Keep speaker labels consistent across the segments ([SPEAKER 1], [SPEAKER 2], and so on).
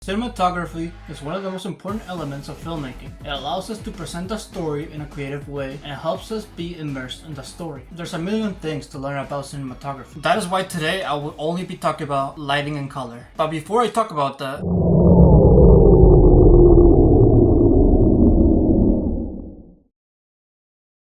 [SPEAKER 1] Cinematography is one of the most important elements of filmmaking. It allows us to present the story in a creative way and helps us be immersed in the story. There's a million things to learn about cinematography. That is why today I will only be talking about lighting and color. But before I talk about that,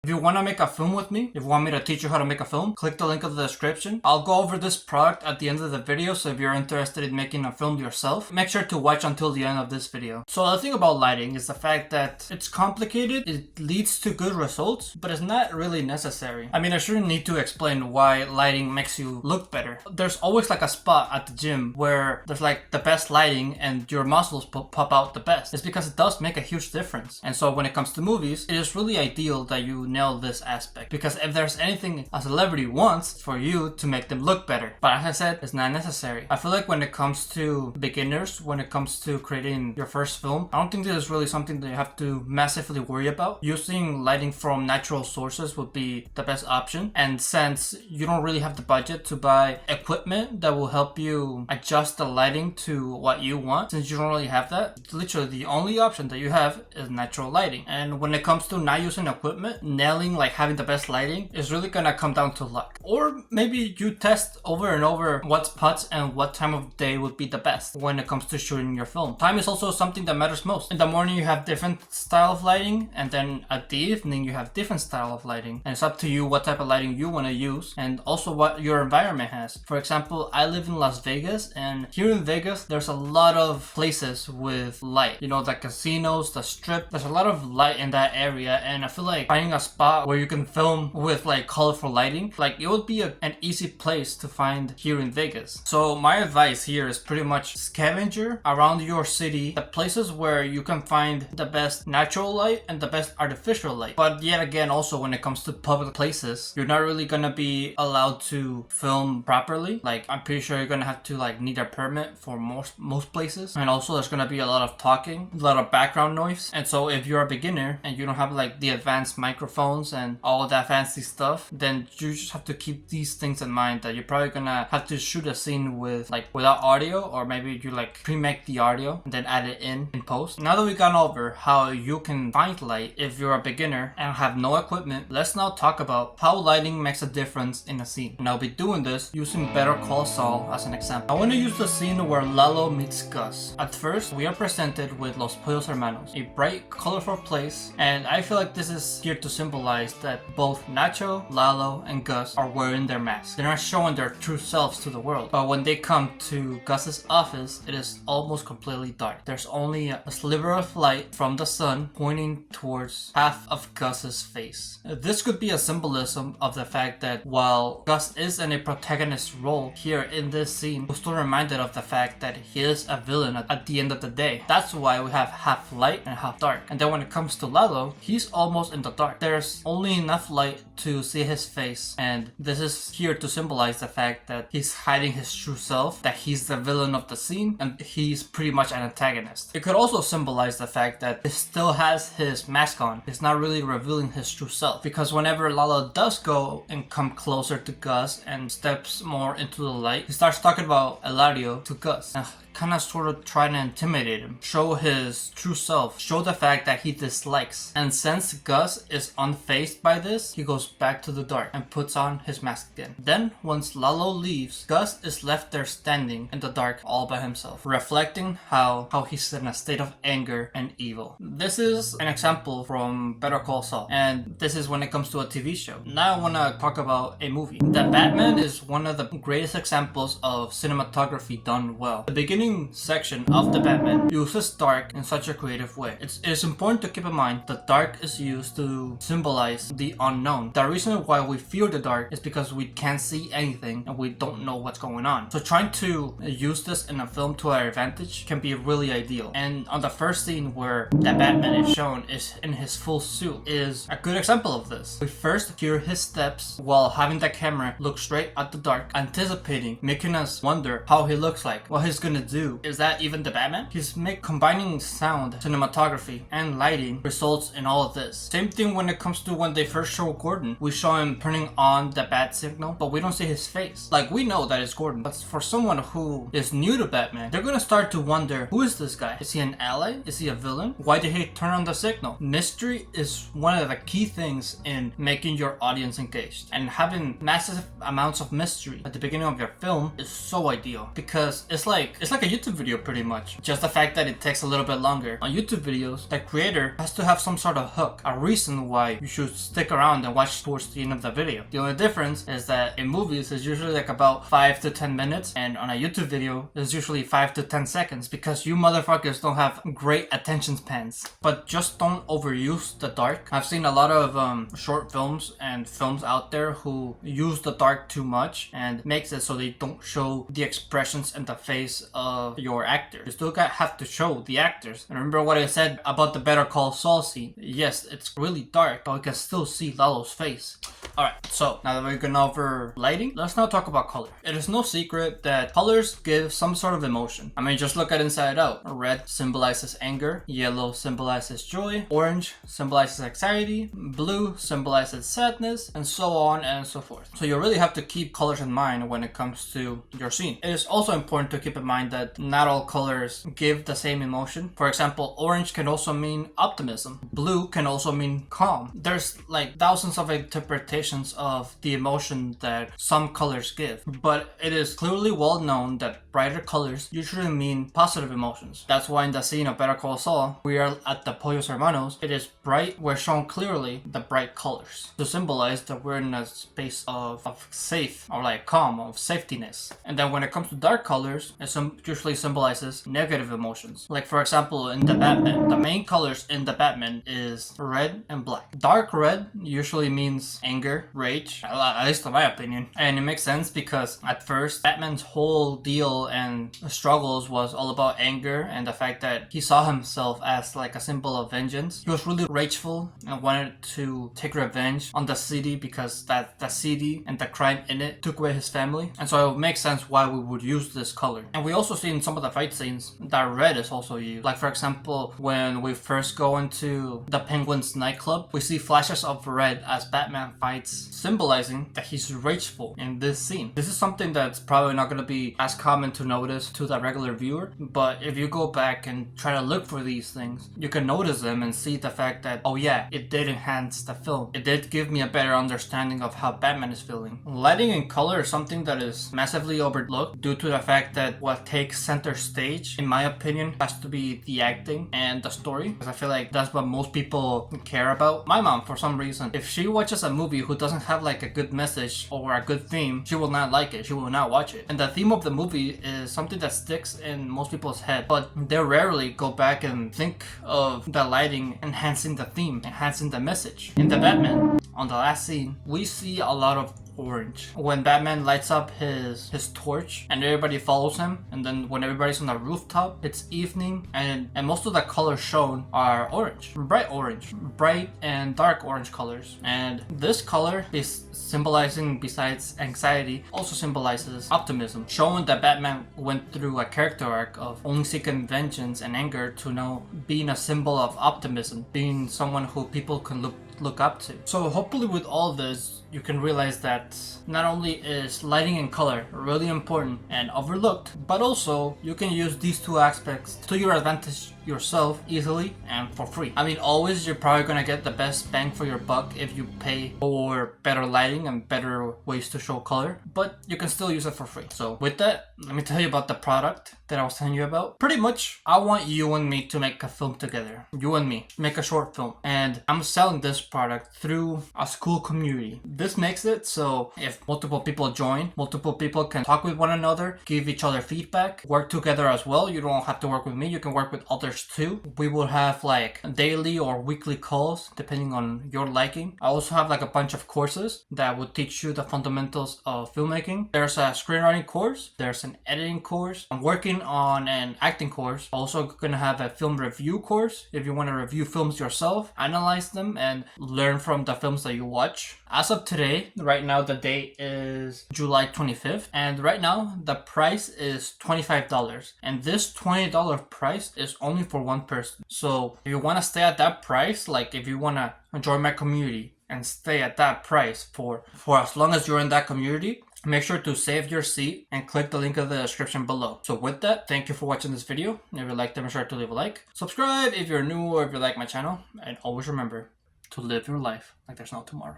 [SPEAKER 1] if you want to make a film with me, if you want me to teach you how to make a film, click the link in the description. I'll go over this product at the end of the video, so if you're interested in making a film yourself, make sure to watch until the end of this video. So the thing about lighting is the fact that it's complicated, it leads to good results, but it's not really necessary. I mean, I shouldn't need to explain why lighting makes you look better. There's always like a spot at the gym where there's like the best lighting and your muscles pop out the best. It's because it does make a huge difference. And so when it comes to movies, it is really ideal that you nail this aspect, because if there's anything a celebrity wants, for you to make them look better. But as I said, it's not necessary. I feel like when it comes to beginners, when it comes to creating your first film, I don't think this is really something that you have to massively worry about. Using lighting from natural sources would be the best option, and since you don't really have the budget to buy equipment that will help you adjust the lighting to what you want, since you don't really have that, literally the only option that you have is natural lighting. And when it comes to not using equipment, nailing like having the best lighting is really gonna come down to luck. Or maybe you test over and over what spots and what time of day would be the best when it comes to shooting your film. Time is also something that matters most. In the morning you have different style of lighting, and then at the evening you have different style of lighting, and it's up to you what type of lighting you want to use and also what your environment has. For example, I live in Las Vegas, and here in Vegas there's a lot of places with light. You know, the casinos, the strip, there's a lot of light in that area, and I feel like finding a spot where you can film with like colorful lighting, like it would be an easy place to find here in Vegas. So my advice here is pretty much scavenger around your city the places where you can find the best natural light and the best artificial light. But yet again, also when it comes to public places, you're not really gonna be allowed to film properly. Like I'm pretty sure you're gonna have to like need a permit for most places, and also there's gonna be a lot of talking, a lot of background noise. And so if you're a beginner and you don't have like the advanced microphones and all of that fancy stuff, then you just have to keep these things in mind, that you're probably gonna have to shoot a scene with like without audio, or maybe you like pre-make the audio and then add it in post. Now that we've gone over how you can find light if you're a beginner and have no equipment, let's now talk about how lighting makes a difference in a scene. And I'll be doing this using Better Call Saul as an example. I want to use the scene where Lalo meets Gus. At first, we are presented with Los Pollos Hermanos, a bright, colorful place, and I feel like this is here to symbolize that both Nacho, Lalo, and Gus are wearing their masks. They're not showing their true selves to the world. But when they come to Gus's office, it is almost completely dark. There's only a sliver of light from the sun pointing towards half of Gus's face. This could be a symbolism of the fact that while Gus is in a protagonist role here in this scene, we're still reminded of the fact that he is a villain at the end of the day. That's why we have half light and half dark. And then when it comes to Lalo, he's almost in the dark. There's only enough light to see his face, and this is here to symbolize the fact that he's hiding his true self, that he's the villain of the scene, and he's pretty much an antagonist. It could also symbolize the fact that he still has his mask on. He's not really revealing his true self, because whenever Lalo does go and come closer to Gus and steps more into the light, he starts talking about Eladio to Gus. Kind of sort of trying to intimidate him, show his true self, show the fact that he dislikes. And since Gus is unfazed by this, he goes back to the dark and puts on his mask again. Then once Lalo leaves, Gus is left there standing in the dark all by himself, reflecting how he's in a state of anger and evil. This is an example from Better Call Saul, and this is when it comes to a TV show. Now I want to talk about a movie. The Batman is one of the greatest examples of cinematography done well. The beginning section of the Batman uses dark in such a creative way. It is important to keep in mind that dark is used to symbolize the unknown. The reason why we fear the dark is because we can't see anything and we don't know what's going on. So trying to use this in a film to our advantage can be really ideal. And on the first scene where the Batman is shown is in his full suit is a good example of this. We first hear his steps while having the camera look straight at the dark, anticipating, making us wonder how he looks like, what he's gonna do. Is that even the Batman? He's combining sound, cinematography, and lighting results in all of this. Same thing when it comes to when they first show Gordon. We show him turning on the bat signal, but we don't see his face. Like, we know that it's Gordon, but for someone who is new to Batman, they're gonna start to wonder, who is this guy? Is he an ally? Is he a villain? Why did he turn on the signal? Mystery is one of the key things in making your audience engaged, and having massive amounts of mystery at the beginning of your film is so ideal, because it's like a YouTube video pretty much, just the fact that it takes a little bit longer. On YouTube videos, the creator has to have some sort of hook, a reason why you should stick around and watch towards the end of the video. The only difference is that in movies it's usually like about 5 to 10 minutes, and on a YouTube video it's usually 5 to 10 seconds, because you motherfuckers don't have great attention spans. But just don't overuse the dark. I've seen a lot of short films and films out there who use the dark too much and makes it so they don't show the expressions in the face of your actor. You still have to show the actors. And remember what I said about the Better Call Saul scene. Yes, it's really dark, but we can still see Lalo's face. Alright, so now that we've gone over lighting, let's now talk about color. It is no secret that colors give some sort of emotion. I mean, just look at Inside Out. Red symbolizes anger, yellow symbolizes joy, orange symbolizes anxiety, blue symbolizes sadness, and so on and so forth. So you really have to keep colors in mind when it comes to your scene. It is also important to keep in mind that not all colors give the same emotion. For example, orange can also mean optimism. Blue can also mean calm. There's like thousands of interpretations of the emotion that some colors give, but it is clearly well known that brighter colors usually mean positive emotions. That's why in the scene of Better Call Saul, we are at the Pollos Hermanos. It is bright. We're shown clearly the bright colors to symbolize that we're in a space of safe, or like calm, of safetiness. And then when it comes to dark colors, it usually symbolizes negative emotions. Like for example, in the Batman, the main colors in the Batman is red and black. Dark red usually means anger, rage, at least in my opinion. And it makes sense because at first, Batman's whole deal and struggles was all about anger and the fact that he saw himself as like a symbol of vengeance. He was really rageful and wanted to take revenge on the city because the city and the crime in it took away his family. And so it makes sense why we would use this color. And we also see in some of the fight scenes that red is also used. Like for example, when we first go into the Penguin's nightclub, we see flashes of red as Batman fights, symbolizing that he's rageful in this scene. This is something that's probably not going to be as common to notice to the regular viewer, but if you go back and try to look for these things, you can notice them and see the fact that, oh yeah, it did enhance the film. It did give me a better understanding of how Batman is feeling. Lighting and color is something that is massively overlooked due to the fact that what takes center stage, in my opinion, has to be the acting and the story, because I feel like that's what most people care about. My mom, for some reason, if she watches a movie who doesn't have like a good message or a good theme, she will not like it. She will not watch it. And the theme of the movie is something that sticks in most people's head, but they rarely go back and think of the lighting enhancing the theme, enhancing the message. In the Batman, on the last scene, we see a lot of orange. When Batman lights up his torch and everybody follows him, and then when everybody's on the rooftop, it's evening, and most of the colors shown are orange, bright and dark orange colors. And this color is symbolizing, besides anxiety, also symbolizes optimism, showing that Batman went through a character arc of only seeking vengeance and anger to now being a symbol of optimism, being someone who people can look up to. So hopefully with all this, you can realize that not only is lighting and color really important and overlooked, but also you can use these two aspects to your advantage yourself easily and for free. I mean, always you're probably gonna get the best bang for your buck if you pay for better lighting and better ways to show color, but you can still use it for free. So with that, let me tell you about the product that I was telling you about. Pretty much, I want you and me to make a film together. You and me, make a short film. And I'm selling this product through a school community. This makes it so if multiple people join, multiple people can talk with one another, give each other feedback, work together as well. You don't have to work with me, you can work with others too. We will have like daily or weekly calls depending on your liking. I also have like a bunch of courses that will teach you the fundamentals of filmmaking. There's a screenwriting course, there's an editing course. I'm working on an acting course. Also gonna have a film review course if you want to review films yourself, analyze them, and learn from the films that you watch. As of today, right now the date is July 25th, and right now the price is $25, and this $20 price is only for one person. So if you want to stay at that price, like if you want to join my community and stay at that price for as long as you're in that community, make sure to save your seat and click the link in the description below. So with that, thank you for watching this video. If you liked it, make sure to leave a like. Subscribe if you're new or if you like my channel. And always remember to live your life like there's no tomorrow.